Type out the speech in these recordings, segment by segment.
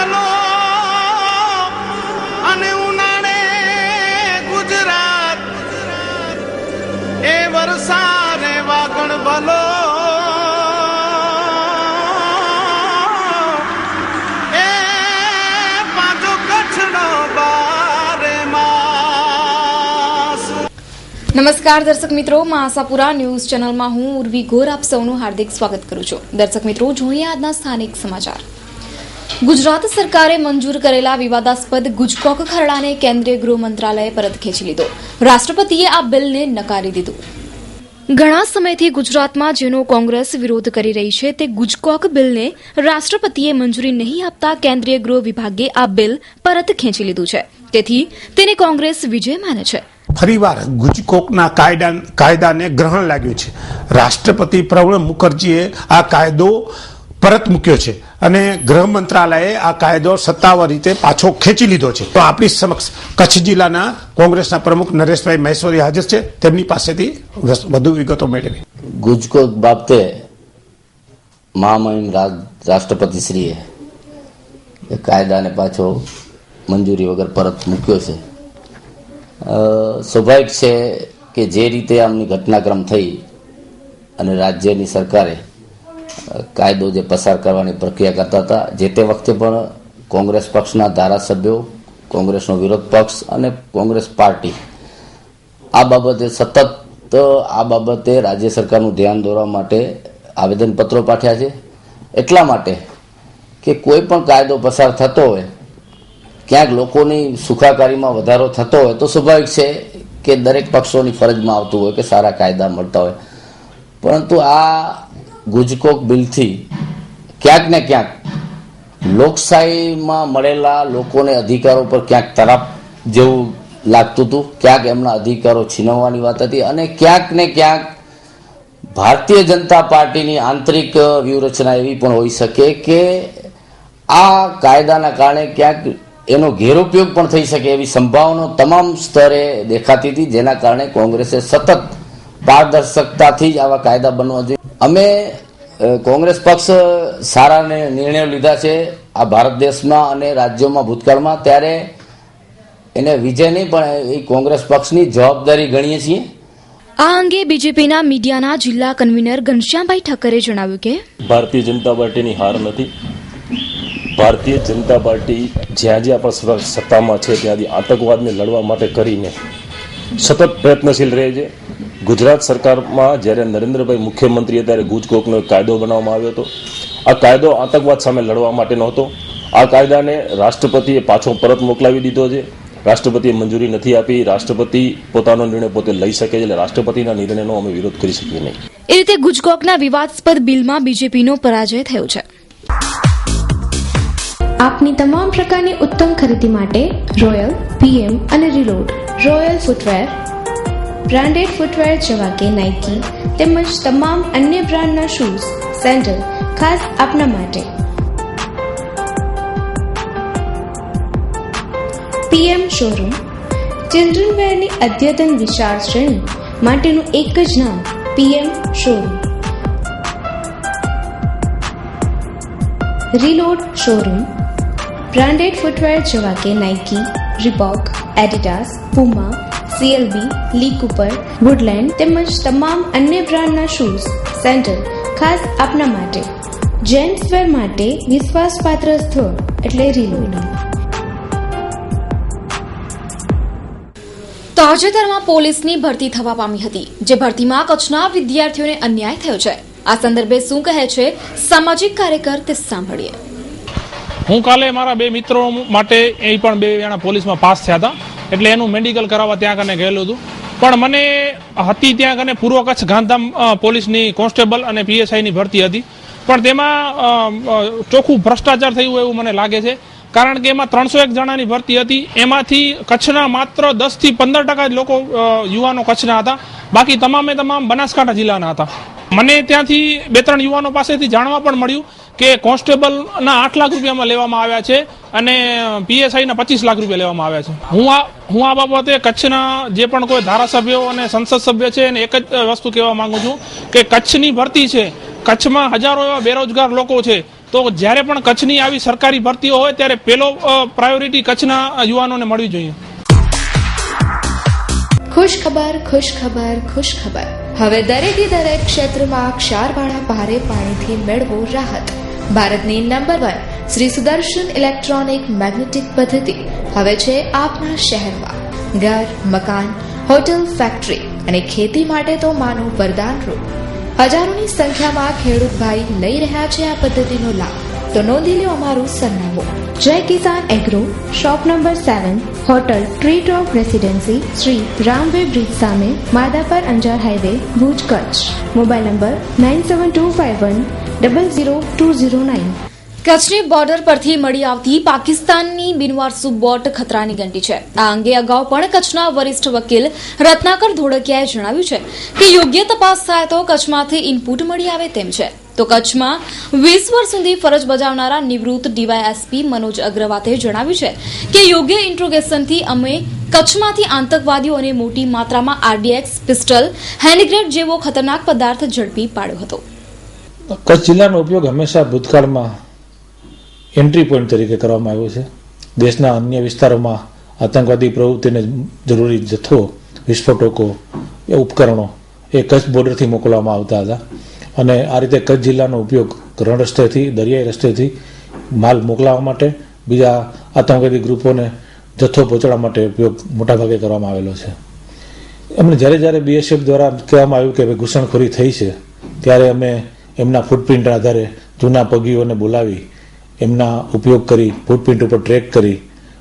ભલો અને ઉનાળે ગુજરાત એ વરસાદે વાગણ ભલો એ પાછો કચ્છનો બારે માસ। નમસ્કાર દર્શક મિત્રો, આશાપુરા ન્યૂઝ ચેનલમાં હું ઉર્વી ગોર આપ સૌનું હાર્દિક સ્વાગત કરું છું। દર્શક મિત્રો, જોઈએ આજના સ્થાનિક સમાચાર। ગુજરાત સરકારે મંજૂર કરેલા વિવાદાસ્પદ ગુજકોક ખરડાને કેન્દ્રીય ગૃહ મંત્રાલયે પરત ખેંચી લીધો। રાષ્ટ્રપતિએ આ બિલને નકારી દીધું। ઘણા સમયથી ગુજરાતમાં જેનો કોંગ્રેસ વિરોધ કરી રહી છે તે ગુજકોક બિલને રાષ્ટ્રપતિએ મંજૂરી નહીં આપતા કેન્દ્રીય ગૃહ વિભાગે આ બિલ પરત ખેંચી લીધું છે, તેથી તેને કોંગ્રેસ વિજય માને છે। ફરીવાર ગુજકોકના કાયદાને ગ્રહણ લાગ્યું છે। રાષ્ટ્રપતિ પ્રણવ મુખર્જીએ આ કાયદો પરત મૂક્યો છે અને ગૃહ મંત્રાલયે આ કાયદો સત્તાવાર રીતે પાછો ખેંચી લીધો છે। તો આપણી સમક્ષ કચ્છ જિલ્લાના કોંગ્રેસના પ્રમુખ નરેશભાઈ મહેશ્વરી હાજર છે, તેમની પાસેથી વધુ વિગતો મેળવી। ગુજકોક બાબતે મહામહિમ રાષ્ટ્રપતિશ્રીએ એ કાયદાને પાછો મંજૂરી વગર પરત મૂક્યો છે। સ્વાભાવિક છે કે જે રીતે આમની ઘટનાક્રમ થઈ અને રાજ્યની સરકારે કાયદો જે પસાર કરવાની પ્રક્રિયા કરતા હતા, જે તે વખતે પણ કોંગ્રેસ પક્ષના ધારાસભ્યો, કોંગ્રેસનો વિરોધ પક્ષ અને કોંગ્રેસ પાર્ટી આ બાબતે સતત આ બાબતે રાજ્ય સરકારનું ધ્યાન દોરવા માટે આવેદનપત્રો પાઠવ્યા છે। એટલા માટે કે કોઈ પણ કાયદો પસાર થતો હોય, ક્યાંક લોકોની સુખાકારીમાં વધારો થતો હોય તો સ્વાભાવિક છે કે દરેક પક્ષોની ફરજમાં આવતું હોય કે સારા કાયદા મળતા હોય, પરંતુ આ ગુજકોક બિલથી ક્યાંક ને ક્યાંક લોકશાહીમાં મળેલા લોકોને અધિકારો પર ક્યાંક તરાપ જેવું લાગતું હતું, ક્યાંક એમના અધિકારો છીનવવાની વાત હતી અને ક્યાંક ને ક્યાંક ભારતીય જનતા પાર્ટીની આંતરિક વ્યૂહરચના એવી પણ હોઈ શકે કે આ કાયદાના કારણે ક્યાંક એનો ગેરઉપયોગ પણ થઈ શકે એવી સંભાવના તમામ સ્તરે દેખાતી હતી, જેના કારણે કોંગ્રેસે સતત પારદર્શકતાથી જ આવા કાયદા બનવા જોઈએ। અમે કોંગ્રેસ પક્ષ સારા નિર્ણયો લીધા છે આ ભારત દેશમાં અને રાજ્યોમાં ભૂતકાળમાં, ત્યારે એને વિજય નહીં પણ એ કોંગ્રેસ પક્ષની જવાબદારી ગણીએ છીએ। આ અંગે બીજેપીના મીડિયાના જિલ્લા કન્વીનર ઘનશ્યામભાઈ ઠક્કરે જણાવ્યું કે ભારતીય જનતા પાર્ટીની હાર નથી। ભારતીય જનતા પાર્ટી જ્યાં જ્યાં પણ સત્તામાં છે ત્યાંથી આતંકવાદને લડવા માટે કરીને સતત પ્રયત્નશીલ રહે છે। ગુજરાત સરકારમાં જ્યારે નરેન્દ્રભાઈ મુખ્યમંત્રી ત્યારે ગુજકોકનો એક કાયદો બનાવવામાં આવ્યો હતો। આ કાયદો આતંકવાદ સામે લડવા માટેનો હતો। આ કાયદાને રાષ્ટ્રપતિએ પાછો પરત મોકલાવી દીધો છે। રાષ્ટ્રપતિએ મંજૂરી નથી આપી। રાષ્ટ્રપતિ પોતાનો નિર્ણય પોતે લઈ શકે છે, એટલે રાષ્ટ્રપતિના નિર્ણયનો અમે વિરોધ કરી શકીએ નહીં। એ રીતે ગુજકોકના વિવાદાસ્પદ બિલમાં બીજેપીનો પરાજય થયો છે। આપની તમામ પ્રકારની ઉત્તમ ખરીદી માટે રોયલ, પીએમ અને reload, royal footwear, branded footwear જેવા કે નાઇકી તેમજ તમામ અન્ય બ્રાન્ડના શૂઝ, સેન્ડલ ખાસ આપના માટે। પીએમ શોરૂમ ચિલ્ડ્રન વેરની અદ્યતન વિશાળ શ્રેણી માટેનું એક જ નામ PM showroom. Reload showroom branded footwear જેવા કે નાઇકી, રીબોક, એડિડાસ, પુમા, CLB, લી કૂપર, વુડલેન્ડ તેમજ તમામ અન્ય બ્રાન્ડના શૂઝ, સેન્ડલ ખાસ આપના માટે। જેન્ટ્સ વેર માટે વિશ્વાસપાત્ર સ્થળ એટલે રીલોડ। તાજેતરમાં પોલીસની ભરતી થવા પામી હતી, જે ભરતીમાં કચ્છના વિદ્યાર્થીઓને અન્યાય થયો છે। આ સંદર્ભે શું કહે છે સામાજિક કાર્યકર તે સાંભળીએ। હું કાલે મારા બે મિત્રો માટે એ પણ 2 જણા પોલીસમાં પાસ થયા હતા, એટલે એનું મેડિકલ કરાવવા ત્યાં કને ગયેલું હતું, પણ મને હતી ત્યાં કને પૂર્વ કચ્છ ગાંધીધામ પોલીસની કોન્સ્ટેબલ અને PSIની ભરતી હતી, પણ તેમાં ચોખ્ખું ભ્રષ્ટાચાર થયું એવું મને લાગે છે। કારણ કે એમાં 301 જણાની ભરતી હતી, એમાંથી કચ્છના માત્ર 10 થી 15% જ લોકો યુવાનો કચ્છના હતા, બાકી તમામે તમામ બનાસકાંઠા જિલ્લાના હતા। મને ત્યાંથી 2-3 યુવાનો પાસેથી જાણવા પણ મળ્યું કે કોન્સ્ટેબલના 8 લાખ રૂપિયામાં લેવામાં આવ્યા છે અને PSIના 25 લાખ રૂપિયા લેવામાં આવ્યા છે। હું આ બાબતે કચ્છના જે પણ કોઈ ધારાસભ્યો અને સંસદ સભ્ય છે એને એક જ વસ્તુ કહેવા માંગુ છું કે કચ્છની ભરતી છે, કચ્છમાં હજારો એવા બેરોજગાર લોકો છે, તો જ્યારે પણ કચ્છની આવી સરકારી ભરતીઓ હોય ત્યારે પેલો પ્રાયોરિટી કચ્છના યુવાનોને મળવી જોઈએ. ખુશ ખબર, ખુશ ખબર, ખુશ ખબર. હવે દરેકે દરેક ક્ષેત્રમાં ક્ષારવાળા ભારે પાણીથી મેળવો રાહત. ભારતની number 1 Shri Sudarshan electronic magnetic પદ્ધતિ હવે છે આપના શહેરમાં. ઘર, મકાન, હોટલ, ફેક્ટરી અને ખેતી માટે તો માનું વરદાનરૂપ. હજારોની સંખ્યામાં ખેડૂત ભાઈ લઈ રહ્યા છે આ પદ્ધતિનો લાભ. તો નોંધી લો અમારું સરનામું: Jay Kisan agro, shop number 7, hotel tree top residency, Shri રામવે બ્રિજ સામે, Madhapar Anjar highway, Bhuj, Kutch. Mobile number 9725100209. કચ્છની બોર્ડર પરથી મળી આવતી પાકિસ્તાનની બિનવારસુ બોટ ખતરાની ઘંટી છે. આ અંગે અગાઉ પણ કચ્છના વરિષ્ઠ વકીલ રત્નાકર ધોળકિયાએ જણાવ્યું છે કે યોગ્ય તપાસ થાય તો કચ્છમાંથી ઇનપુટ મળી આવે તેમ છે. તો કચ્છમાં 20 વર્ષ સુધી ફરજ બજાવનારા નિવૃત્ત ડીવાયએસપી મનોજ અગ્રવાલે જણાવ્યું છે કે યોગ્ય ઇન્ટ્રોગેશનથી અમે કચ્છમાંથી આતંકવાદીઓને મોટી માત્રામાં આરડીએક્સ, પિસ્ટલ, હેન્ડગ્રેડ જેવો ખતરનાક પદાર્થ ઝડપી પાડ્યો હતો. કચ્છ જિલ્લાનો ઉપયોગ હંમેશા ભૂતકાળમાં એન્ટ્રી પોઈન્ટ તરીકે કરવામાં આવ્યો છે. દેશના અન્ય વિસ્તારોમાં આતંકવાદી પ્રવૃત્તિને જરૂરી જથ્થો, વિસ્ફોટકો એ ઉપકરણો એ કચ્છ બોર્ડરથી મોકલવામાં આવતા હતા અને આ રીતે કચ્છ જિલ્લાનો ઉપયોગ રણ રસ્તેથી, દરિયાઈ રસ્તેથી માલ મોકલાવવા માટે, બીજા આતંકવાદી ગ્રુપોને જથ્થો પહોંચાડવા માટે ઉપયોગ મોટાભાગે કરવામાં આવેલો છે. એમને જ્યારે બીએસએફ દ્વારા કહેવામાં આવ્યું કે ભાઈ ઘૂસણખોરી થઈ છે, ત્યારે અમે એમના ફૂટપ્રિન્ટના આધારે જૂના પગીઓને બોલાવી એમના ઉપયોગ કરી ફૂટપ્રિન્ટ ઉપર ટ્રેક કરી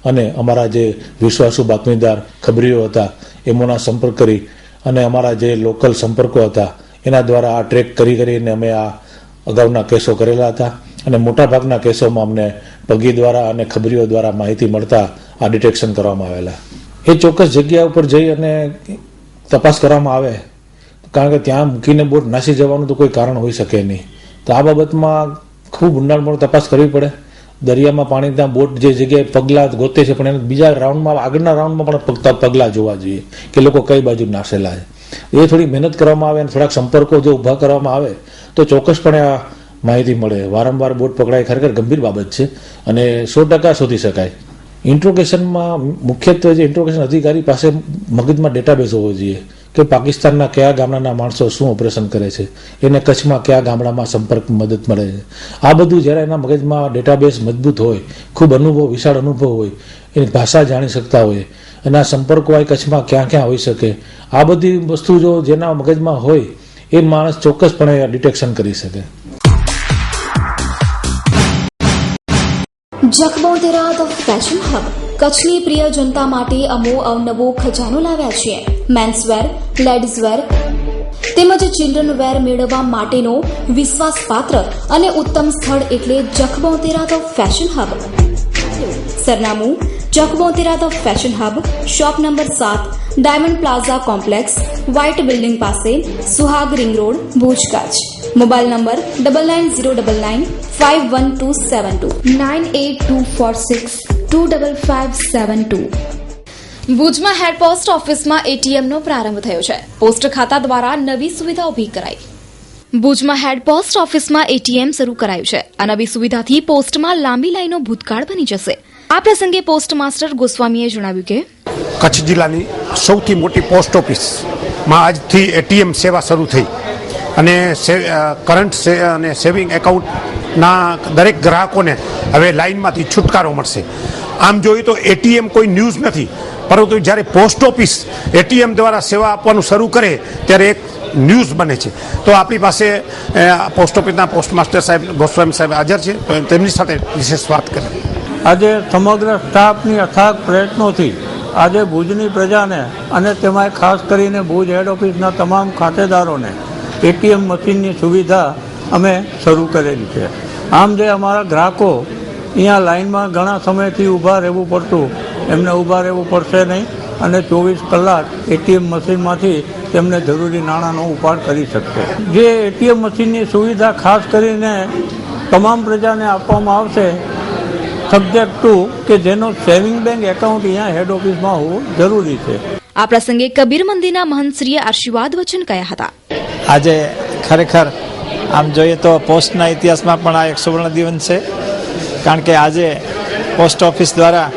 અને અમારા જે વિશ્વાસુ બાતમીદાર ખબરીઓ હતા એમોના સંપર્ક કરી અને અમારા જે લોકલ સંપર્કો હતા એના દ્વારા આ ટ્રેક કરીને અમે આ અગાઉના કેસો કરેલા હતા અને મોટાભાગના કેસોમાં અમને પગી દ્વારા અને ખબરીઓ દ્વારા માહિતી મળતા આ ડિટેક્શન કરવામાં આવેલા. એ ચોક્કસ જગ્યા ઉપર જઈ અને તપાસ કરવામાં આવે, કારણ કે ત્યાં મૂકીને બોટ નાસી જવાનું તો કોઈ કારણ હોઈ શકે નહીં. તો આ બાબતમાં ખૂબ ઊંડાણપૂર્વક તપાસ કરવી પડે. દરિયામાં પાણી ત્યાં બોટ જે જગ્યાએ પગલાં ગોતે છે પણ એને બીજા રાઉન્ડમાં, આગળના રાઉન્ડમાં પણ પગલાં જોવા જોઈએ કે લોકો કઈ બાજુ નાસેલા છે. એ થોડી મહેનત કરવામાં આવે અને થોડાક સંપર્કો જો ઊભા કરવામાં આવે તો ચોક્કસપણે આ માહિતી મળે. વારંવાર બોટ પકડાય ખરેખર ગંભીર બાબત છે અને 100% શોધી શકાય. ઇન્ટ્રોગેશનમાં મુખ્યત્વે જે ઇન્ટ્રોગેશન અધિકારી પાસે મગજમાં ડેટાબેઝ હોવો જોઈએ કે પાકિસ્તાનના કયા ગામડાના માણસો શું ઓપરેશન કરે છે, એને કચ્છમાં કયા ગામડામાં સંપર્ક મદદ મળે છે. આ બધું જ્યારે એના મગજમાં ડેટાબેઝ મજબૂત હોય, ખૂબ અનુભવ, વિશાળ અનુભવ હોય, એની ભાષા જાણી શકતા હોય અને આ સંપર્કો આ કચ્છમાં ક્યાં ક્યાં હોઈ શકે, આ બધી વસ્તુ જો જેના મગજમાં હોય એ માણસ ચોક્કસપણે ડિટેક્શન કરી શકે. જખબોતેરા ધ ફેશન હબ. કચ્છની પ્રિય જનતા માટે અમો અવનવો ખજાનો લાવ્યા છીએ. મેન્સવેર, લેડીઝવેર તેમજ ચિલ્ડ્રન વેર મેળવવા માટેનો વિશ્વાસપાત્ર અને ઉત્તમ સ્થળ એટલે જખબોતેરા ધ ફેશન હબ. સરનામું: Jakhbotera the fashion hub, shop number 7, diamond plaza complex, white building પાસે, Suhag ring road, Bhuj, Kutch. Mobile number 9909951272 9824625572. ભુજમાં હેડ પોસ્ટ ઓફિસમાં એટીએમનો પ્રારંભ થયો છે. પોસ્ટ ખાતા દ્વારા નવી સુવિધા ઊભી કરાઈ. ભુજમાં હેડ પોસ્ટ ઓફિસમાં એટીએમ શરૂ કરાયું છે. આ નવી સુવિધાથી પોસ્ટમાં લાંબી લાઈનો ભૂતકાળ બની જશે. આ પ્રસંગે પોસ્ટ માસ્ટર ગોસ્વામીએ જણાવ્યું કે કચ્છ જિલ્લાની સૌથી મોટી પોસ્ટ ઓફિસમાં આજથી એટીએમ સેવા શરૂ થઈ અને કરંટ અને સેવિંગ એકાઉન્ટના દરેક ગ્રાહકોને હવે લાઇનમાંથી છુટકારો મળશે. આમ જોઈએ તો એટીએમ કોઈ ન્યૂઝ નથી, પરંતુ જ્યારે પોસ્ટ ઓફિસ એટીએમ દ્વારા સેવા આપવાનું શરૂ કરે ત્યારે એક ન્યૂઝ બને છે. તો આપણી પાસે પોસ્ટ ઓફિસના પોસ્ટ માસ્ટર સાહેબ ગોસ્વામી સાહેબ હાજર છે, તો તેમની સાથે વિશેષ વાત કરીએ. આજે સમગ્ર સ્ટાફની અથાગ પ્રયત્નોથી આજે ભુજની પ્રજાને અને તેમાં ખાસ કરીને ભુજ હેડ ઓફિસના તમામ ખાતેદારોને એટીએમ મશીનની સુવિધા અમે શરૂ કરેલી છે. આમ જે અમારા ગ્રાહકો અહીંયા લાઇનમાં ઘણા સમયથી ઊભા રહેવું પડતું, એમને ઊભા રહેવું પડશે નહીં અને 24 કલાક એટીએમ મશીનમાંથી તેમને જરૂરી નાણાંનો ઉપાડ કરી શકશે. જે એટીએમ મશીનની સુવિધા ખાસ કરીને તમામ પ્રજાને આપવામાં આવશે, સબ્જેક્ટ ટુ કે જેનો સેવિંગ બેંક એકાઉન્ટ અહીંયા હેડ ઓફિસમાં હોવું જરૂરી છે. આ પ્રસંગે કબીર મંદિરના મહંતશ્રીએ આશીર્વાદ વચન કહ્યા હતા. આજે ખરેખર આમ જોઈએ તો પોસ્ટના ઇતિહાસમાં પણ આ એક સુવર્ણ દિવસ છે, કારણ કે આજે પોસ્ટ ઓફિસ દ્વારા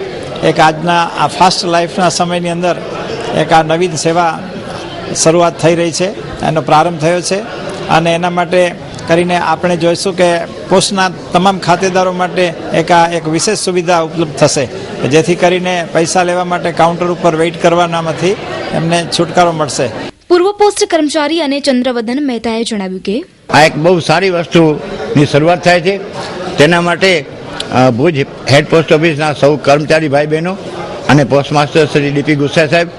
એક આજના આ ફાસ્ટ લાઈફના સમયની અંદર એક આ નવીન સેવા શરૂઆત થઈ રહી છે, એનો પ્રારંભ થયો છે. અને એના માટે કરીને આપણે જોઈશું કે પોસ્ટના તમામ ખાતેદારો માટે એક વિશેષ સુવિધા ઉપલબ્ધ થશે, જેથી કરીને પૈસા લેવા માટે કાઉન્ટર ઉપર વેઇટ કરવાનામાંથી એમને છુટકારો મળશે. પૂર્વ પોસ્ટ કર્મચારી અને ચંદ્રવદન મહેતાએ જણાવ્યું કે આ એક બહુ સારી વસ્તુની શરૂઆત થાય છે. તેના માટે ભુજ હેડ પોસ્ટ ઓફિસના સૌ કર્મચારી ભાઈ બહેનો અને પોસ્ટ માસ્ટર શ્રી ડીપી ગુસ્સા સાહેબ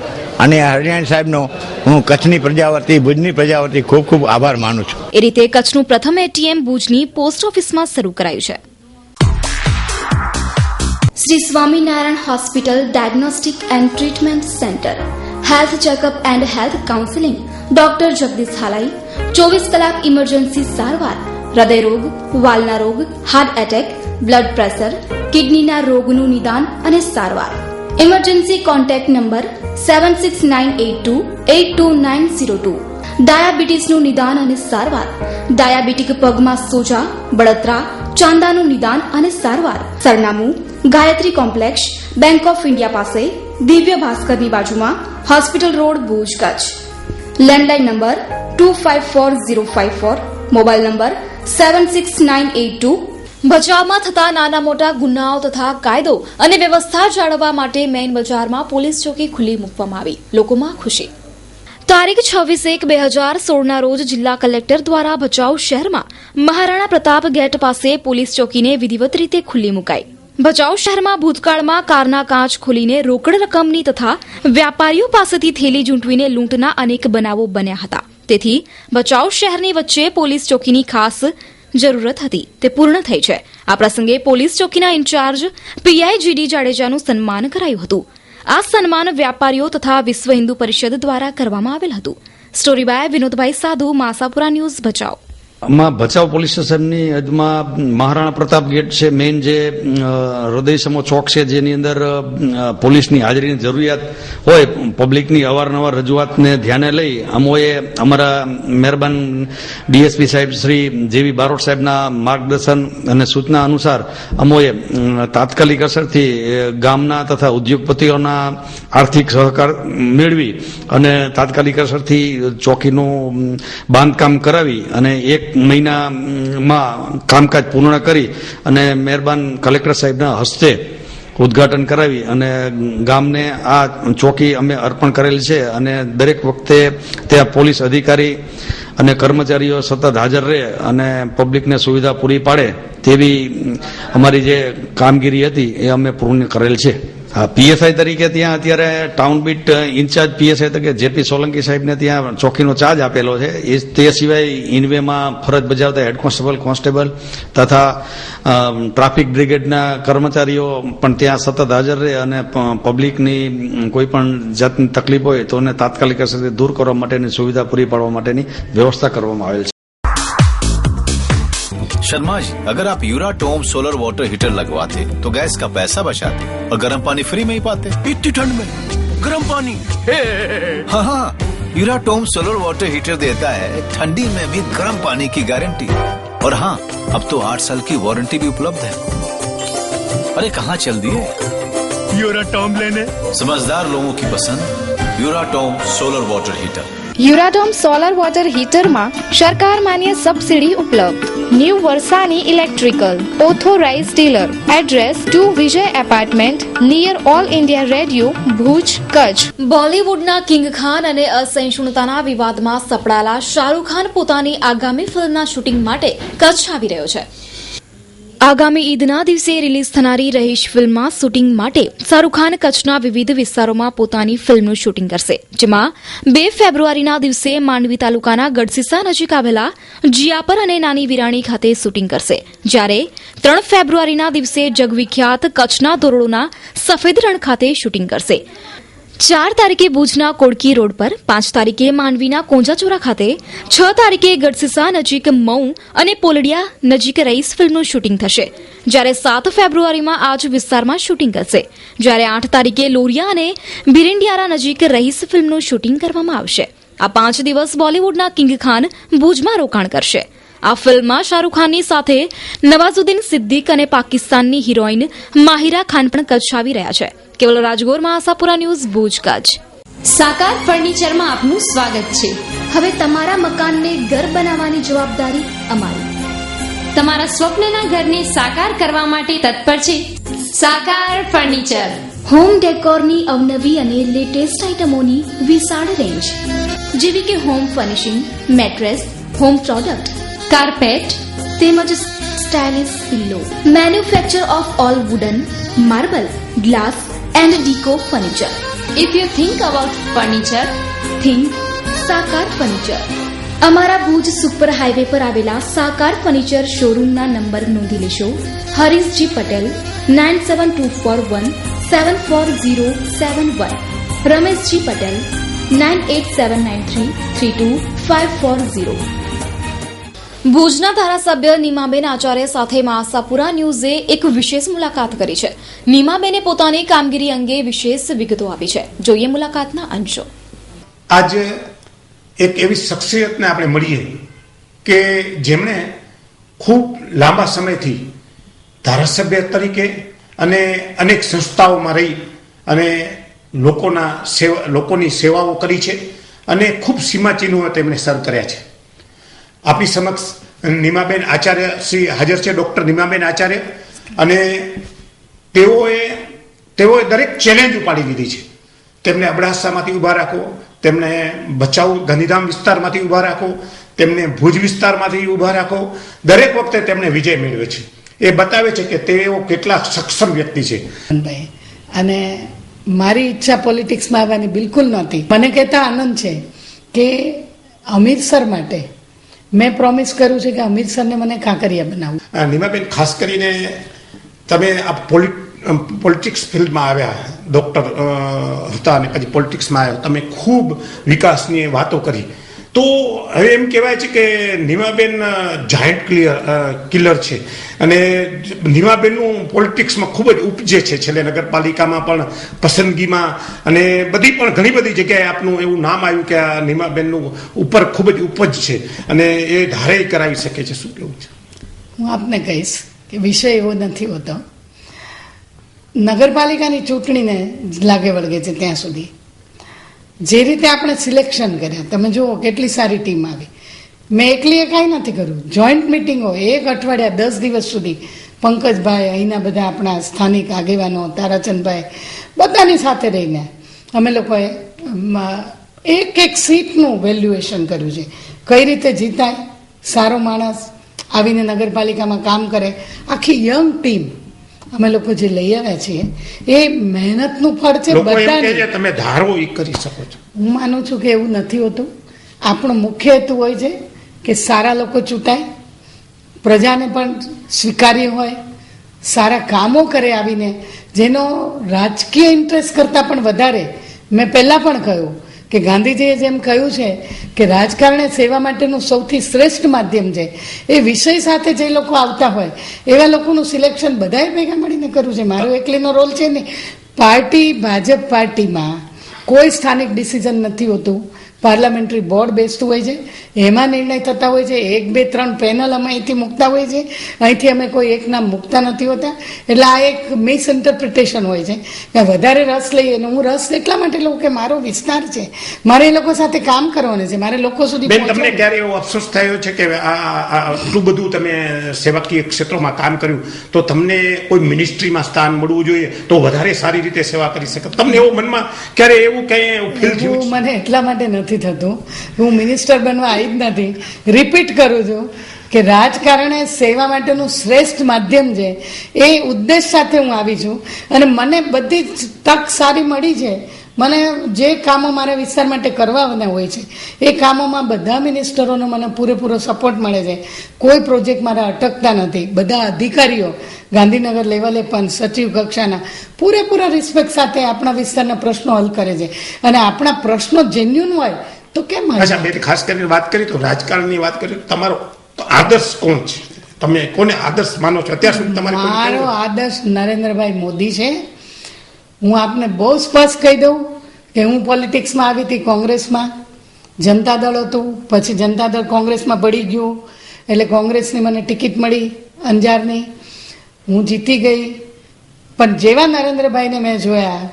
અને હરિયાણી સાહેબનો હું કચ્છની પ્રજા વતી, ભુજની પ્રજા વતી ખૂબ ખૂબ આભાર માનું છું. એ રીતે કચ્છનું પ્રથમ એટીએમ ભુજની પોસ્ટ ઓફિસમાં શરૂ કરાયું છે. Shri Swaminarayan hospital diagnostic and treatment centre, health checkup and health counselling, doctor Jagdish Halai, 24 કલાક ઇમરજન્સી સારવાર, હૃદયરોગ, વાલના રોગ, હાર્ટ એટેક, બ્લડ પ્રેશર, કિડનીના રોગનું નિદાન અને સારવાર. Emergency contact number 7698282902. ડાયાબિટીસનું નિદાન અને સારવાર, ડાયાબિટીક પગમાં સોજા, બળતરા, ચાંદાનું નિદાન અને સારવાર. સરનામું Gayatri complex, bank of India પાસે, દિવ્ય ભાસ્કરની બાજુમાં, hospital road, Bhuj, Kutch. Landline number 254054, mobile number 76982. ભચાઉમાં થતા નાના મોટા ગુનાઓ તથા કાયદો અને વ્યવસ્થા જાળવવા માટે મેઇન બજારમાં પોલીસ ચોકી ખુલ્લી મૂકવામાં આવી. લોકોમાં ખુશી. તારીખ 26/1/2016ના રોજ જિલ્લા કલેક્ટર દ્વારા ભચાઉ શહેરમાં મહારાણા પ્રતાપ ગેટ પાસે પોલીસ ચોકીને વિધિવત રીતે ખુલ્લી મુકાઈ. ભચાઉ શહેરમાં ભૂતકાળમાં કારના કાચ ખોલીને રોકડ રકમની તથા વેપારીઓ પાસેથી થેલી ઝૂંટવીને લૂંટના અનેક બનાવો બન્યા હતા. તેથી ભચાઉ શહેરની વચ્ચે પોલીસ ચોકીની ખાસ જરૂરત હતી, તે પૂર્ણ થઈ છે. આ પ્રસંગે પોલીસ ચોકીના ઇન્ચાર્જ પીઆઈ જીડી જાડેજાનું સન્માન કરાયું હતું. આ સન્માન વ્યાપારીઓ તથા વિશ્વ હિન્દુ પરિષદ દ્વારા કરવામાં આવેલ હતું. સ્ટોરી બાય વિનોદભાઈ સાધુ, માસાપુરા ન્યૂઝ, ભચાઉ. ભચાઉ પોલીસ સ્ટેશનની હદમાં મહારાણા પ્રતાપ ગેટ છે, મેઇન જે હૃદયસમો ચોક છે, જેની અંદર પોલીસની હાજરીની જરૂરિયાત હોય, પબ્લિકની અવારનવાર રજૂઆતને ધ્યાને લઈ અમોએ અમારા મહેરબાન ડીએસપી સાહેબ શ્રી જેવી બારોટ સાહેબના માર્ગદર્શન અને સૂચના અનુસાર અમોએ તાત્કાલિક અસરથી ગામના તથા ઉદ્યોગપતિઓના આર્થિક સહકાર મેળવી અને તાત્કાલિક અસરથી ચોકીનું બાંધકામ કરાવી અને 1 મહિનામાં કામકાજ પૂર્ણ કરી અને મહેરબાન કલેક્ટર સાહેબના હસ્તે ઉદ્ઘાટન કરાવી અને ગામને આ ચોકી અમે અર્પણ કરેલી છે. અને દરેક વખતે ત્યાં પોલીસ અધિકારી અને કર્મચારીઓ સતત હાજર રહે અને પબ્લિકને સુવિધા પૂરી પાડે તેવી અમારી જે કામગીરી હતી એ અમે પૂર્ણ કરેલ છે. પીએસઆઈ તરીકે ત્યાં અત્યારે ટાઉન બીટ ઇન્ચાર્જ પીએસઆઈ તરીકે જેપી સોલંકી સાહેબને ત્યાં ચોકીનો ચાર્જ આપેલો છે. તે સિવાય ઇનવેમાં ફરજ બજાવતા હેડ કોન્સ્ટેબલ તથા ટ્રાફિક બ્રિગેડના કર્મચારીઓ પણ ત્યાં સતત હાજર રહે અને પબ્લિકની કોઈ પણ જાતની તકલીફ હોય તો એને તાત્કાલિક અસરથી દૂર કરવા માટેની સુવિધા પૂરી પાડવા માટેની વ્યવસ્થા કરવામાં આવેલ છે. शर्मा जी, अगर आप यूराटोम सोलर वाटर हीटर लगवाते तो गैस का पैसा बचाते और गर्म पानी फ्री में ही पाते. इतनी ठंड में गर्म पानी. हाँ हाँ, यूराटोम सोलर वाटर हीटर देता है ठंडी में भी गर्म पानी की गारंटी. और हाँ, अब तो 8 साल की वारंटी भी उपलब्ध है. अरे कहाँ चल दिए यूराटोम लेने. समझदार लोगों की पसंद Uratom solar water heater. Uratom solar water હીટરમાં સરકાર માન્ય સબસિડી ઉપલબ્ધ. ન્યૂ વર્ષાની electrical authorize dealer. Address 2 Vijay apartment near all India radio, Bhuj, Kutch. બોલીવુડના કિંગ ખાન અને અસહિષ્ણુતાના વિવાદમાં સપડાયેલા શાહરૂખ ખાન પોતાની આગામી ફિલ્મના શૂટિંગ માટે કચ્છ આવી રહ્યો છે. આગામી ઈદના દિવસે રિલીઝ થનારી રહીશ ફિલ્મમાં શૂટિંગ માટે શાહરૂખ ખાન કચ્છના વિવિધ વિસ્તારોમાં પોતાની ફિલ્મનું શૂટિંગ કરશે. જેમાં 2 ફેબ્રુઆરીના દિવસે માંડવી તાલુકાના ગઢસીસા નજીક આવેલા જીયાપર અને નાની વિરાણી ખાતે શૂટિંગ કરશે. જ્યારે 3 ફેબ્રુઆરીના દિવસે જગવિખ્યાત કચ્છના ધોરડોના સફેદ રણ ખાતે શૂટિંગ કરશે. 4 તારીખે ભુજના કોડકી રોડ પર, 5 તારીખે માંડવીના કોંજાચોરા ખાતે, 6 તારીખે ગઢસીસા નજીક મઉ અને પોલડિયા નજીક રહીશ ફિલ્મનું શૂટિંગ થશે. જ્યારે 7 ફેબ્રુઆરીમાં આ જ વિસ્તારમાં શૂટિંગ કરશે. જ્યારે 8 તારીખે લોરિયા અને બિરેન્ડિયારા નજીક રહીશ ફિલ્મનું શૂટિંગ કરવામાં આવશે. આ 5 દિવસ બોલીવુડના કિંગ ખાન ભુજમાં રોકાણ કરશે. આ ફિલ્મમાં શાહરૂખ ખાનની સાથે નવાઝુદ્દીન સિદ્દીક અને પાકિસ્તાનની હિરોઈન માહિરા ખાન પણ કચ્છ આવી રહ્યા છે. કેવલ રાજગોરમાં આશાપુરા ન્યૂઝ ભુજ કચ્છ. સાકાર ફર્નિચરમાં આપનું સ્વાગત છે. હવે તમારા મકાનને ઘર બનાવવાની જવાબદારી અમારી. તમારા સ્વપ્નના ઘરને સાકાર કરવા માટે તત્પર છે સાકાર ફર્નિચર. હોમ ડેકોરની અવનવી અને લેટેસ્ટ આઇટમોની વિશાળ રેન્જ, જેવી કે home furnishing, mattress, home product, carpet તેમજ stylish pillow. Manufacture of all wooden, marble, glass and deco furniture. If you think about furniture, think Sakar furniture. અમારા ભુજ સુપર હાઈવે પર આવેલા સાકાર ફર્નિચર શોરૂમના નંબર નોંધી લેશો. હરીશજી પટેલ 9724174071, રમેશજી પટેલ 9879332540. ભુજના ધારાસભ્ય નીમાબેન આચાર્ય સાથે આશાપુરા ન્યૂઝે એક વિશેષ મુલાકાત કરી છે. નીમાબેને પોતાની કામગીરી અંગે વિશેષ વિગતો આપી છે. જોઈએ મુલાકાતના અંશો. આજે એક એવી શખ્સિયતને આપણે મળીએ કે જેમણે ખૂબ લાંબા સમયથી ધારાસભ્ય તરીકે અને અનેક સંસ્થાઓમાં રહી અને લોકોની સેવાઓ કરી છે અને ખૂબ સીમાચિહ્નો તેમણે સર કર્યા છે. આપણી સમક્ષ નીમાબેન આચાર્ય શ્રી હાજર છે, ડૉક્ટર નીમાબેન આચાર્ય, અને તેઓએ દરેક ચેલેન્જ ઉપાડી લીધી છે. તેમને અબડાસામાંથી ઊભા રાખો, તેમને ભચાઉ ગાંધીધામ વિસ્તારમાંથી ઊભા રાખો, તેમને ભુજ વિસ્તારમાંથી ઊભા રાખો, દરેક વખતે તેમણે વિજય મેળવ્યો છે. એ બતાવે છે કે તેઓ કેટલા સક્ષમ વ્યક્તિ છે. અને મારી ઈચ્છા પોલિટિક્સમાં આવવાની બિલકુલ નહોતી. મને કહેતા આનંદ છે કે અમૃતસર માટે મેં પ્રોમિસ કર્યું છે કે અમૃતસરને મને કાંકરિયા બનાવું. નીમાબેન, ખાસ કરીને તમે આ પોલિટિક્સ ફિલ્ડમાં આવ્યા, ડૉક્ટર હતા અને પછી પોલિટિક્સમાં આવ્યા, તમે ખૂબ વિકાસની વાતો કરી. તો હવે એમ કહેવાય છે કે નીમાબેન જાયન્ટ કિલર છે અને નીમાબેનનું પોલિટિક્સમાં ખૂબ જ ઉપજે છે. છેલ્લે નગરપાલિકામાં પણ પસંદગીમાં અને ઘણી બધી જગ્યાએ આપનું એવું નામ આવ્યું કે આ નીમાબેનનું ઉપર ખૂબ જ ઉપજ છે અને એ ધારે કરાવી શકે છે. શું કેવું છે? હું આપને કહીશ કે વિષય એવો નથી હોતો. નગરપાલિકાની ચૂંટણીને લાગે વળગે છે ત્યાં સુધી જે રીતે આપણે સિલેક્શન કર્યા, તમે જુઓ કેટલી સારી ટીમ આવી. મેં એકલીએ કાંઈ નથી કર્યું. જોઈન્ટ મિટિંગો 1 અઠવાડિયા 10 દિવસ સુધી પંકજભાઈ, અહીંના બધા આપણા સ્થાનિક આગેવાનો, તારાચંદભાઈ, બધાની સાથે રહીને અમે લોકોએ એક સીટનું વેલ્યુએશન કર્યું છે. કઈ રીતે જીતાય, સારો માણસ આવીને નગરપાલિકામાં કામ કરે, આખી યંગ ટીમ અમે લોકો જે લઈ આવ્યા છીએ એ મહેનતનું ફળ છે. બધા તમે ધારો એ કરી શકો છો. હું માનું છું કે એવું નથી હોતું. આપણો મુખ્ય હેતુ હોય છે કે સારા લોકો ચૂંટાય, પ્રજાને પણ સ્વીકાર્ય હોય, સારા કામો કરે આવીને, જેનો રાજકીય ઇન્ટરેસ્ટ કરતાં પણ વધારે. મેં પહેલાં પણ કહ્યું કે ગાંધીજીએ જેમ કહ્યું છે કે રાજકારણ એ સેવા માટેનું સૌથી શ્રેષ્ઠ માધ્યમ છે. એ વિષય સાથે જે લોકો આવતા હોય એવા લોકોનું સિલેક્શન બધાએ ભેગા મળીને કરવું છે. મારો એકલીનો રોલ છે નહીં. ભાજપ પાર્ટીમાં કોઈ સ્થાનિક ડિસિઝન નથી હોતું. પાર્લામેન્ટરી બોર્ડ બેસતું હોય છે, એમાં નિર્ણય થતા હોય છે. 1, 2, 3 પેનલ અમે અહીંથી મૂકતા હોય છે, અહીંથી અમે કોઈ એક નામ મૂકતા નથી હોતા. એટલે આ એક મિસઇન્ટરપ્રિટેશન હોય છે કે વધારે રસ લઈએ. અને હું રસ એટલા માટે લઉં કે મારો વિસ્તાર છે, મારે એ લોકો સાથે કામ કરવાનું છે, મારે લોકો સુધી. તમને ક્યારે એવો અફસોસ થયો છે કે આટલું બધું તમે સેવાકીય ક્ષેત્રોમાં કામ કર્યું તો તમને કોઈ મિનિસ્ટ્રીમાં સ્થાન મળવું જોઈએ તો વધારે સારી રીતે સેવા કરી શકે? તમને એવું મનમાં ક્યારે એવું કંઈ ફીલ થયું? મને એટલા માટે નથી થતું. હું મિનિસ્ટર બનવા આવી જ નથી. રિપીટ કરું છું કે રાજકારણ એ સેવા માટેનું શ્રેષ્ઠ માધ્યમ છે. એ ઉદ્દેશ સાથે હું આવી છું અને મને બધી જ તક સારી મળી છે. મને જે કામો મારા વિસ્તાર માટે કરવાના હોય છે એ કામોમાં બધા મિનિસ્ટરોનો મને પૂરેપૂરો સપોર્ટ મળે છે. કોઈ પ્રોજેક્ટ મારા અટકતા નથી. બધા અધિકારીઓ ગાંધીનગર લેવલે પણ સચિવ કક્ષાના પૂરેપૂરા રિસ્પેક્ટ સાથે આપણા વિસ્તારના પ્રશ્નો હલ કરે છે. અને આપણા પ્રશ્નો જેન્યુન હોય તો કેમ? ખાસ કરીને વાત કરી તો રાજકારણની વાત કરી, તમારો આદર્શ કોણ છે? તમે કોને આદર્શ માનો છો અત્યાર સુધી? મારો આદર્શ નરેન્દ્રભાઈ મોદી છે. હું આપને બહુ સ્પષ્ટ કહી દઉં કે હું પોલિટિક્સમાં આવી હતી કોંગ્રેસમાં. જનતા દળ હતું, પછી જનતા દળ કોંગ્રેસમાં ભળી ગયું, એટલે કોંગ્રેસની મને ટિકિટ મળી અંજારની, હું જીતી ગઈ. પણ જેવા નરેન્દ્રભાઈને મેં જોયા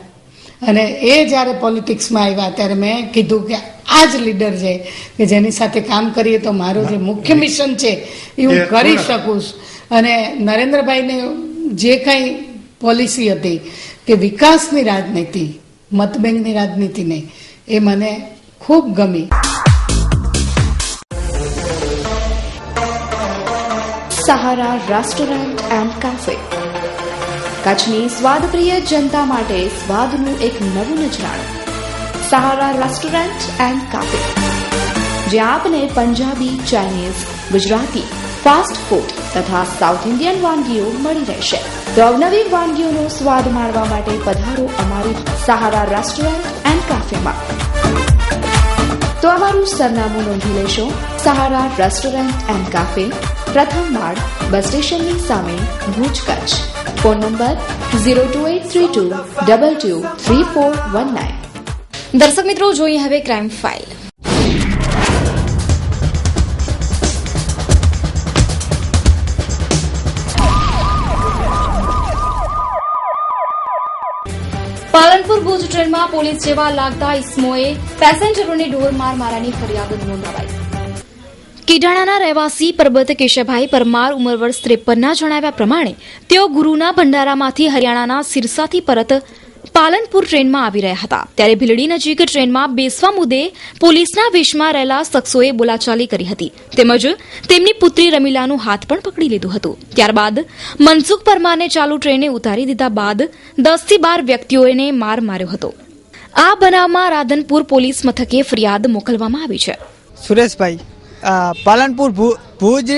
અને એ જ્યારે પોલિટિક્સમાં આવ્યા ત્યારે મેં કીધું કે આ જ લીડર છે કે જેની સાથે કામ કરીએ તો મારું જે મુખ્ય મિશન છે એ હું કરી શકું. અને નરેન્દ્રભાઈને જે કંઈ પોલિસી હતી કે વિકાસની રાજનીતિ, મતબેંકની રાજનીતિ નહીં, એ મને ખૂબ ગમી. સહારા રેસ્ટોરન્ટ એન્ડ કાફે કચ્છની સ્વાદપ્રિય જનતા માટે સ્વાદનું એક નવું નજરાણું. સહારા રેસ્ટોરન્ટ એન્ડ કાફે, જ્યાં આપને Punjabi, Chinese, Gujarati, fast food તથા સાઉથ ઇન્ડિયન વાનગીઓ મળી રહેશે. તો અવનવી વાનગીઓનો સ્વાદ માણવા માટે પધારો અમારી સહારા રેસ્ટોરન્ટ એન્ડ કાફેમાં. તો અમારું સરનામું નોંધી લેશો. સહારા રેસ્ટોરન્ટ એન્ડ કાફે, પ્રથમ માળ, બસ સ્ટેશનની સામે, ભુજ, કચ્છ. Phone number 02832223419. દર્શક મિત્રો, જોઈએ હવે ક્રાઇમ ફાઇલ. પાલનપુર ભુજ ટ્રેનમાં પોલીસ જેવા લાગતા ઇસમોએ પેસેન્જરોને ઢોર મારવાની ફરિયાદ નોંધાવાઈ. કીડાણાના રહેવાસી પરબત કેશવભાઈ પરમાર, ઉંમર વર્ષ 53ના જણાવ્યા પ્રમાણે તેઓ ગુરુના ભંડારામાંથી હરિયાણાના સિરસાથી પરત પાલનપુર ટ્રેનમાં આવી રહ્યા હતા. ત્યારે ભીલડી નજીક ટ્રેનમાં બેસવા મુદ્દે પોલીસના વેશમાં રહેલા શખ્સોએ બોલાચાલી કરી હતી, તેમજ તેમની પુત્રી રમીલાનું હાથ પણ પકડી લીધું હતું. ત્યારબાદ મનસુખ પરમારને ચાલુ ટ્રેને ઉતારી દીધા બાદ 10 થી 12 વ્યક્તિઓને માર માર્યો હતો. આ બનાવમાં રાધનપુર પોલીસ મથકે ફરિયાદ મોકલવામાં આવી છે. સુરેશભાઈ, પાલનપુર ભુજ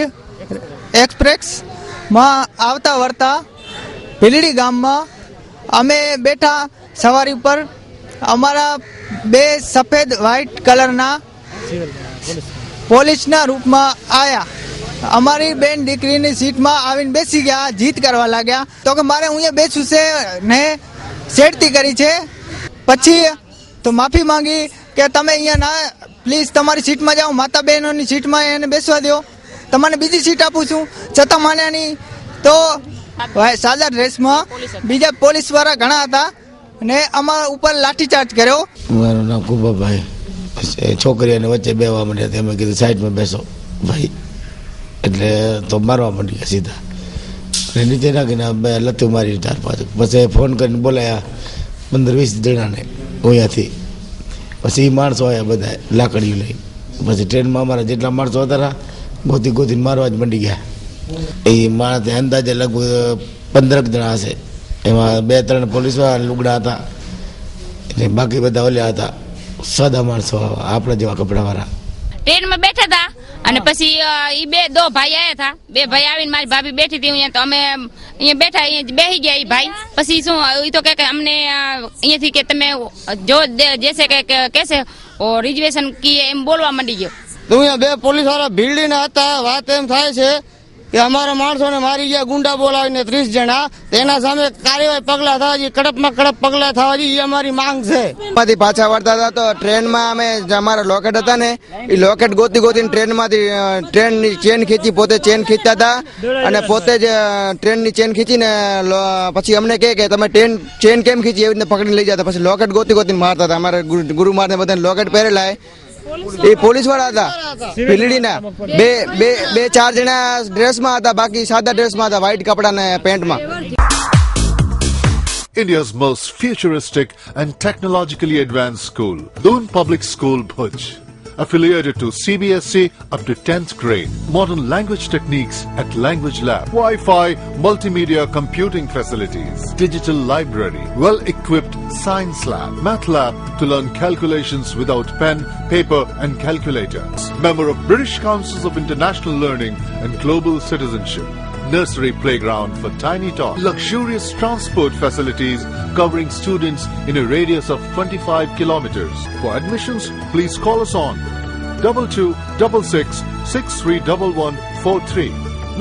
એક્સપ્રેસમાં આવતા વળતા ભીલડી ગામમાં અમે બેઠા સવારી ઉપર. અમારા 2 સફેદ વ્હાઇટ કલરના પોલીસના રૂપમાં આવ્યા. અમારી બેન દીકરીની સીટમાં આવીને બેસી ગયા, જીત કરવા લાગ્યા. તો કે મારે અહીંયા બેસવું છે ને શેડતી કરી છે. પછી તો માફી માંગી કે તમે અહીંયા ના, પ્લીઝ તમારી સીટમાં જાઓ, માતા બહેનોની સીટમાં એને બેસવા દો, તમને બીજી સીટ આપું છું. છતાં માન્યાની. તો સાદા ડ્રેસમાં બીજા પોલીસ વાળા ઘણા હતા અને અમારા ઉપર લાઠીચાર્જ કર્યો. મારું નામ કુબાભાઈ. છોકરીઓને વચ્ચે બેવા માંડ્યા, તેમ કીધું સાઈડમાં બેસો ભાઈ, એટલે તો મારવા માંડી ગયા સીધા. અને નીચે નાખીને લતું મારી 4-5. પછી ફોન કરીને બોલાયા 15-20 જણાને અહીંયાથી. પછી માણસો આવ્યા બધા લાકડીઓ લઈ. પછી ટ્રેનમાં અમારા જેટલા માણસો હતા ગોતીને મારવા જ મંડી ગયા. એ માણસ અંદાજે લગભગ 15 જણા હશે. એમાં 2-3 પોલીસવાળા લુગડા હતા, એટલે બાકી બધા ઓલ્યા હતા સાદા માણસો, આપણા જેવા કપડાવાળા. ટ્રેનમાં બેઠા હતા અને પછી એ 2 ભાઈ આવ્યા હતા. 2 ભાઈ આવીને મારી ભાભી બેઠી હતી અહીંયા, તો અમે અહીંયા બેઠા, અહીંયા બેસી ગયા. એ ભાઈ પછી શું એ તો કે અમને અહીંયાથી કે તમે જો જેસે કે કેસે રિઝર્વેશન કી એમ બોલવા માંડી ગયો. તો અહીંયા 2 પોલીસ વાળા ભીલડીના હતા. વાત એમ થાય છે કે અમારા માણસોને મારી ગયા, ગુંડા બોલાવીને 30 જણા. તેના સામે કાર્યવાહી પગલા થવા જોઈએ, કડકમાં કડક પગલા થવા જોઈએ, એ અમારી માંગ છે. માંથી પાછા વળતા હતા તો ટ્રેનમાં અમે અમારા લોકેટ હતા ને, એ લોકેટ ગોતીને ટ્રેનમાંથી ટ્રેનની ચેન ખીચી, પોતે ચેન ખીચતા હતા અને પોતે જ ટ્રેનની ચેન ખીચીને પછી અમને કહે કે તમે ચેન કેમ ખીચી, એવી રીતે પકડીને લઈ જતા. પછી લોકેટ ગોતીને મારતા હતા. અમારે ગુરુ મારને બધાને લોકેટ પહેરેલા એ પોલીસ વાળા હતા ભીલડીના. 2-4 જણા ડ્રેસમાં હતા, બાકી સાદા ડ્રેસમાં હતા, વ્હાઇટ કપડા ને પેન્ટમાં. India's most futuristic and technologically advanced school, Doon Public School, Bhuj. Affiliated to CBSE up to 10th grade. Modern language techniques at Language Lab. Wi-Fi, multimedia computing facilities. Digital library. Well-equipped science lab. Math lab to learn calculations without pen, paper and calculators. Member of British Councils of International Learning and Global Citizenship. Nursery playground for tiny tots. Luxurious transport facilities covering students in a radius of 25 kilometers. For admissions, please call us on 2266631143,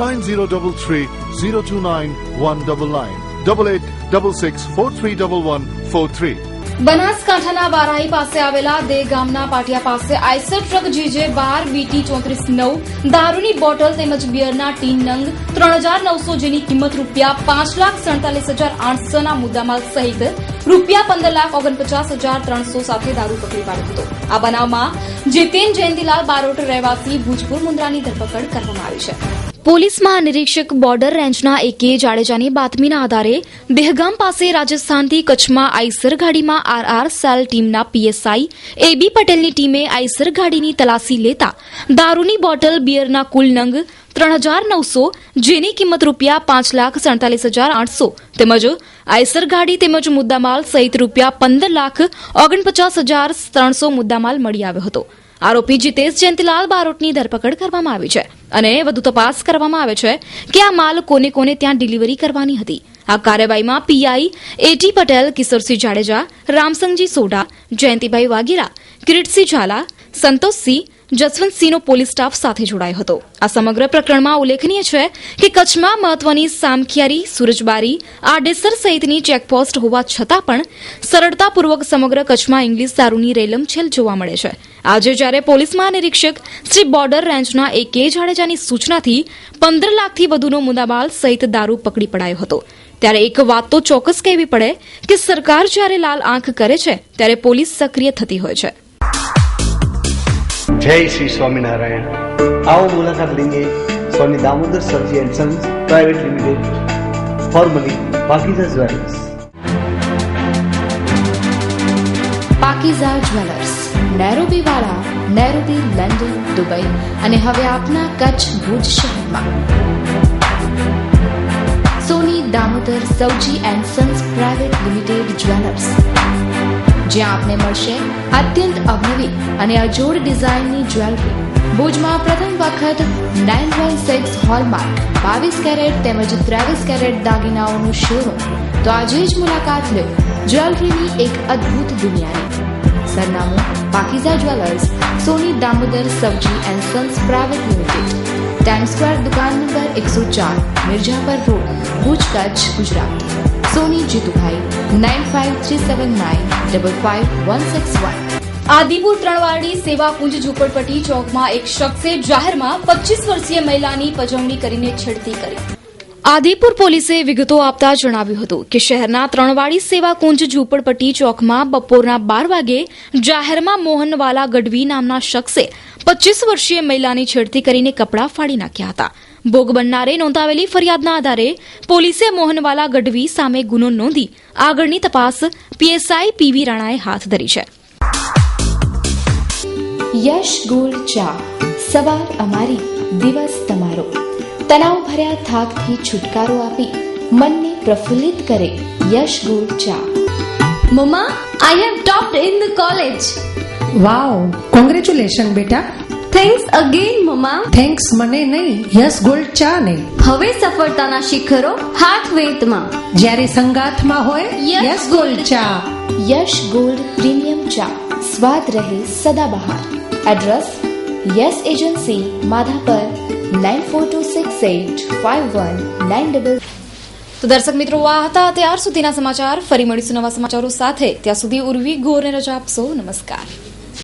9033029199, 8866431143. બનાસકાંઠાના વારાહી પાસે આવેલા દે ગામના પાટિયા પાસે Eicher truck GJ 12 BT 34-9 દારૂની bottle તેમજ બિયરના tin નંગ 3,900 જેની કિંમત ₹5,47,800 ના મુદ્દામાલ સહિત ₹15,49,300 સાથે દારૂ પકડી પાડ્યો હતો. આ બનાવમાં જીતેન જયંતિલાલ બારોટ રહેવાસી ભુજપુર મુન્દ્રાની ધરપકડ કરવામાં આવી છે. પોલીસ મહાનિરીક્ષક બોર્ડર રેન્જના AK જાડેજાની બાતમીના આધારે દહેગામ પાસે રાજસ્થાનથી કચ્છમાં આઈસર ગાડીમાં RR સેલ ટીમના PSI AB પટેલની ટીમે આઈસર ગાડીની તલાશી લેતા દારૂની બોટલ બિયરના કુલ નંગ 3,900 જેની કિંમત ₹5,47,800 તેમજ આઈસર ગાડી તેમજ મુદ્દામાલ સહિત ₹15,49,300 મુદ્દામાલ મળી આવ્યો હતો. આરોપી જીતેશ જયંતિલાલ બારોટની ધરપકડ કરવામાં આવી છે અને વધુ તપાસ કરવામાં આવે છે કે આ માલ કોને કોને ત્યાં ડિલિવરી કરવાની હતી. આ કાર્યવાહીમાં PI AT પટેલ, કિશોરસિંહ જાડેજા, રામસંગજી સોઢા, જયંતિભાઈ વાઘેલા, કિરીટસિંહ ઝાલા, સંતોષસિંહ, જસવંતસિંહનો પોલીસ સ્ટાફ સાથે જોડાયો હતો. આ સમગ્ર પ્રકરણમાં ઉલ્લેખનીય છે કે કચ્છમાં મહત્વની સામખિયારી, સુરજબારી, આડેસર સહિતની ચેકપોસ્ટ હોવા છતાં પણ સરળતાપૂર્વક સમગ્ર કચ્છમાં ઇંગ્લિશ દારૂની રેલમછેલ જોવા મળે છે. આજે જ્યારે પોલીસ મહાનિરીક્ષક શ્રી બોર્ડર રેન્જના AK જાડેજાની સૂચનાથી 15 લાખથી વધુનો મુદ્દામાલ સહિત દારૂ પકડી પડાયો હતો ત્યારે એક વાત તો ચોક્કસ કહેવી પડે કે સરકાર જ્યારે લાલ આંખ કરે છે ત્યારે પોલીસ સક્રિય થતી હોય છે. जय श्री स्वामीनारायण। आओ मुलाकात लेंगे स्वामी दामोदर सब्जी and sons private limited, formerly Pakeezah jewellers. Pakeezah jewellers, Nairobi વાળા, નૈરોબી, લંડન, દુબઈ અને હવે આપના કચ્છ ભુજ શહેરમાં. Soni Damodar Sauji and sons private limited jewellers, જ્યાં આપને મળશે અત્યંત અવનવી અને અજોડ ડિઝાઇનની જ્વેલરી. ભુજમાં પ્રથમ વખત 916 હોલમાર્ક 22 કેરેટ તેમજ 23 કેરેટ દાગીનાઓનું શોરૂમ. તો આજે જ મુલાકાત લો જ્વેલરીની એક અદ્ભુત દુનિયાની. સરનામું Pakeezah jewellers, Soni Damodar Sauji and sons private limited, time square, દુકાન નંબર 104, મિર્જાપર રોડ, ભુજ, કચ્છ, ગુજરાત. સોની જીતુભાઈ 9537955161. આદિપુર ત્રણવાડી સેવાકુંજ ઝૂંપડપટ્ટી ચોકમાં એક શખ્સે જાહેરમાં 25 વર્ષીય મહિલાની પજવણી કરીને છેડતી કરી. આદિપુર પોલીસે વિગતો આપતા જણાવ્યું હતું કે શહેરના ત્રણવાડી સેવાકુંજ ઝૂંપડપટ્ટી ચોકમાં બપોરના 12 વાગે જાહેરમાં મોહનવાલા ગઢવી નામના શખ્સે 25 વર્ષીય મહિલાની છેડતી કરીને કપડાં ફાડી નાખ્યા હતા. ભોગ બનનારે નોંધાવેલી ફરિયાદના આધારે પોલીસે મોહનવાલા ગઢવી સામે ગુનો નોંધી આગળની તપાસ PSI PV રાણાએ હાથ ધરી છે. યશ ગોલ્ડ ચા, સવાર અમારી, દિવસ તમારો. તણાવ ભર્યા થાકથી છુટકારો આપી મનને પ્રફુલ્લિત કરે યશ ગોલ્ડ ચા. Mamma, I have topped in the college. Wow, congratulation બેટા. Thanks again mamma. થેન્ક્સ મને નહીં, યશ ગોલ્ડ ચા ને. હવે સફળતાના શિખરો હાથ વેતમાં, જ્યારે સંગાથમાં હોય યશ ગોલ્ડ ચા. યશ ગોલ્ડ પ્રીમિયમ ચા, સ્વાદ રહે સદાબહાર. Address yes agency, Madhapar, 94268519. તો દર્શક મિત્રો, આ હતા અત્યાર સુધીના સમાચાર. ફરી મળીશું નવા સમાચારો સાથે. ત્યાં સુધી ઉર્વી ગોરને રજા આપશો. નમસ્કાર.